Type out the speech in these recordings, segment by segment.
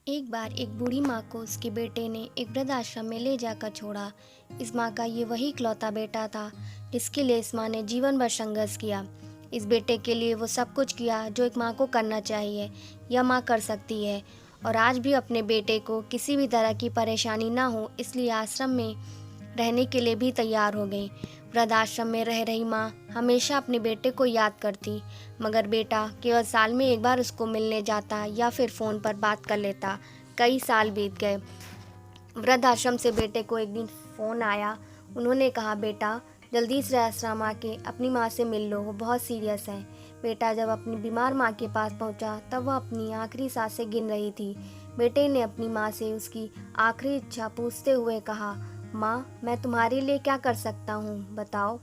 एक बार एक बूढ़ी माँ को उसके बेटे ने एक वृद्ध आश्रम में ले जाकर छोड़ा। इस माँ का ये वही इकलौता बेटा था जिसके लिए इस माँ ने जीवन भर संघर्ष किया। इस बेटे के लिए वो सब कुछ किया जो एक माँ को करना चाहिए, यह माँ कर सकती है। और आज भी अपने बेटे को किसी भी तरह की परेशानी ना हो इसलिए आश्रम में रहने के लिए भी तैयार हो गई। वृद्धाश्रम में रह रही माँ हमेशा अपने बेटे को याद करती, मगर बेटा केवल साल में एक बार उसको मिलने जाता या फिर फ़ोन पर बात कर लेता। कई साल बीत गए। वृद्धाश्रम से बेटे को एक दिन फ़ोन आया। उन्होंने कहा, बेटा जल्दी से आश्रम आके अपनी माँ से मिल लो, वो बहुत सीरियस है। बेटा जब अपनी बीमार माँ के पास पहुँचा तब वह अपनी आखिरी सांसें गिन रही थी। बेटे ने अपनी माँ से उसकी आखिरी इच्छा पूछते हुए कहा, माँ मैं तुम्हारे लिए क्या कर सकता हूँ, बताओ।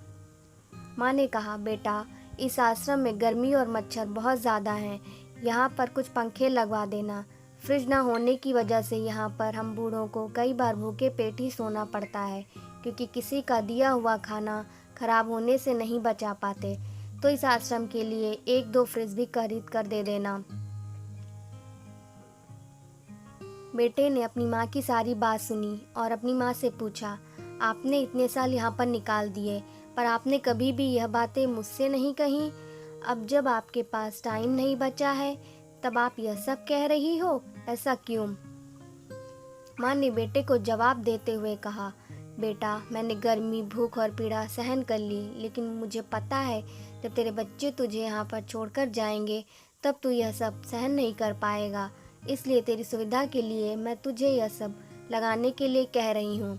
माँ ने कहा, बेटा इस आश्रम में गर्मी और मच्छर बहुत ज़्यादा हैं, यहाँ पर कुछ पंखे लगवा देना। फ्रिज ना होने की वजह से यहाँ पर हम बूढ़ों को कई बार भूखे पेट ही सोना पड़ता है, क्योंकि किसी का दिया हुआ खाना खराब होने से नहीं बचा पाते। तो इस आश्रम के लिए एक दो फ्रिज भी खरीद कर दे देना। बेटे ने अपनी माँ की सारी बात सुनी और अपनी माँ से पूछा, आपने इतने साल यहाँ पर निकाल दिए, पर आपने कभी भी यह बातें मुझसे नहीं कहीं। अब जब आपके पास टाइम नहीं बचा है तब आप यह सब कह रही हो, ऐसा क्यों? माँ ने बेटे को जवाब देते हुए कहा, बेटा मैंने गर्मी, भूख और पीड़ा सहन कर ली, लेकिन मुझे पता है जब तेरे बच्चे तुझे यहाँ पर छोड़कर जाएंगे तब तू यह सब सहन नहीं कर पाएगा। इसलिए तेरी सुविधा के लिए मैं तुझे यह सब लगाने के लिए कह रही हूँ।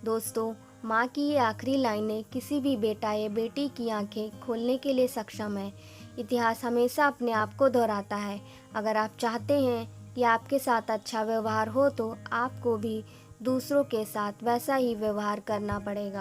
दोस्तों, माँ की ये आखिरी लाइनें किसी भी बेटा या बेटी की आंखें खोलने के लिए सक्षम है। इतिहास हमेशा अपने आप को दोहराता है। अगर आप चाहते हैं कि आपके साथ अच्छा व्यवहार हो तो आपको भी दूसरों के साथ वैसा ही व्यवहार करना पड़ेगा।